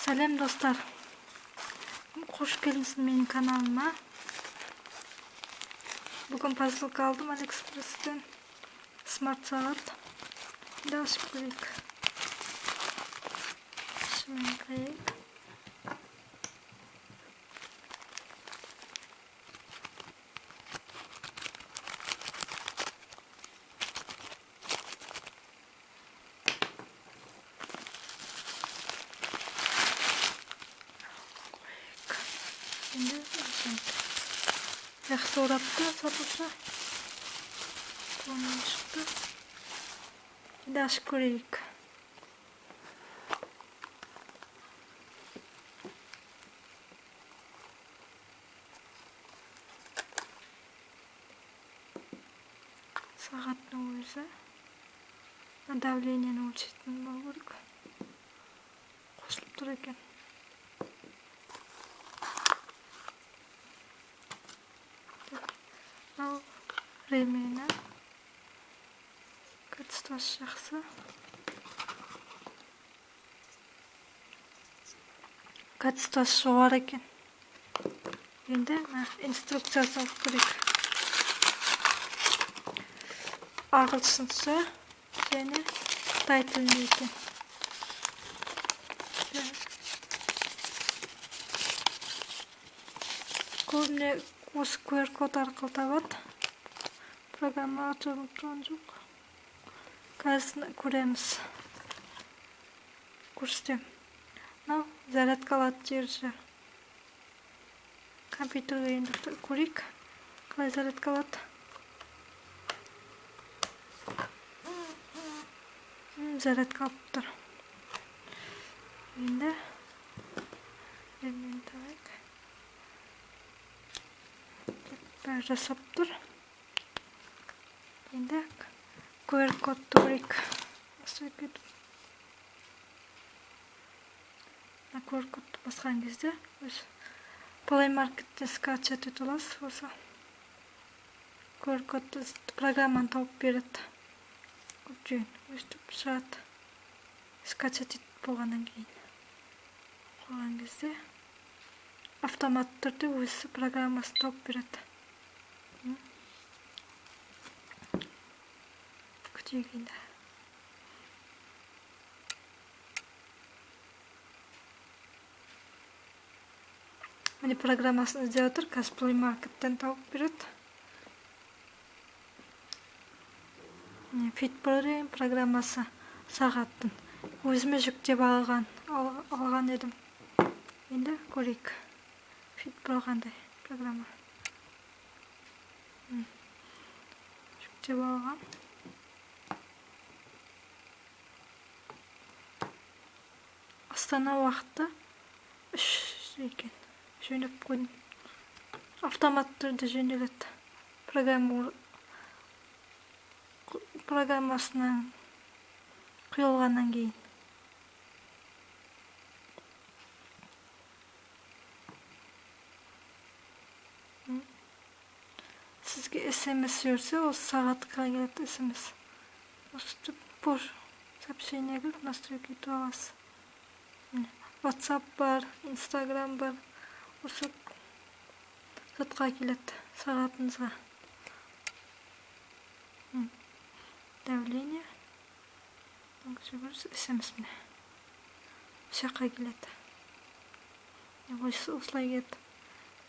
Сәлем достар. Қош келдіңіз менің каналыма. Бүгін посылка алдым Алиэкспресстен. Смарт сағат. Ашып көрейік. Шымен қайық. Жақсы орапты сатушы. Қолынан шықты. Енді ашып көрейік. Сағаттың өзі. Давлениені өлшейтін болу керек. Қосылып тұр екен. Ал ремені катыстасы жақсы. Катыстасы жоғары екен. Енді инструкциясы алып көрейік. Ағылшынша және қытай тілінде екен. Көбіне осы QR код арқылы табады. Программа açылып тұрған жоқ. Қазір көреміз. Көрсетем. Мынау зарядкалады жері. Компьютерге енді көрейік. Қалай зарядкалады. Зарядкалып тұр. Енді мен табайық. Бәрі жасап тұр. Енді QR кодты көрейік. QR кодты басқан кезде Play Market'те скачать ете аласыз. Осы QR кодты программаны тауып береді. Көптеген өстіп шығады. Скачать етіп болғаннан кейін. Қойған кезде автоматты түрде өзі программасы тауып береді. Күтейік енді. Міне программасын іздеп отыр. Қазір Play Market'тен тауып береді. Fitbro программасы сағаттың. Өзіме жүктеп алған едім. Енді көрейік. Fitbro қандай программа. Жүктеп алған. Астана уақыты 3 екен. Жөндеп қойдым. Автомат түрде жөнделеді. Программасынан құйылғаннан кейін. Сізге SMS жөрсе, осы сағатқа келеді SMS. Осы пуш сообщение келіп, настройки етіп аласыз. WhatsApp бар, Instagram бар. Осы затқа келеді сағатыңызға. Давление. SMS міне. Шаққа келеді. Осылай келеді.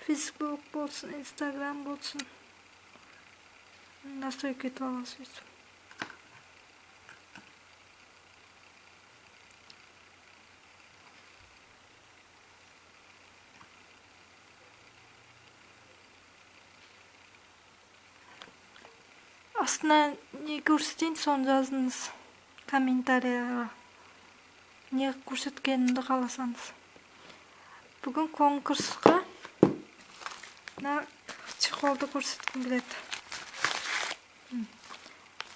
Facebook болсын, Instagram болсын. Настройки етіп аласыз. Астына не көрсетейін, соны жазыңыз комментарияға. Не көрсеткенімді қаласаңыз. Бүгін конкурсқа чехолды көрсеткім келеді.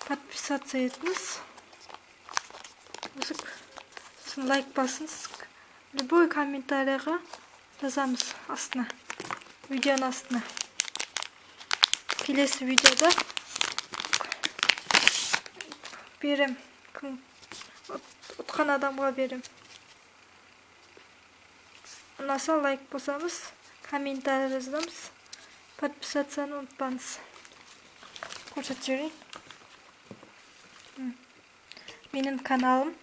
Подписаться етіңіз. Лайк басыңыз. Любой комментарияға жазамыз астына. Видеоның астына. Келесі видеода берем. Отқан адамға берем. ұнаса лайк басамыз, комментарий жазамыз, подписаться ұмытпаңыз. Көрсетіп жіберейін. Менің каналым.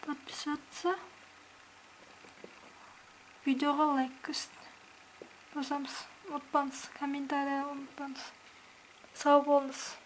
Подписаться. Видеоға лайк басамыз, ұмытпаңыз, комментарий ұмытпаңыз. Сау болыңыз.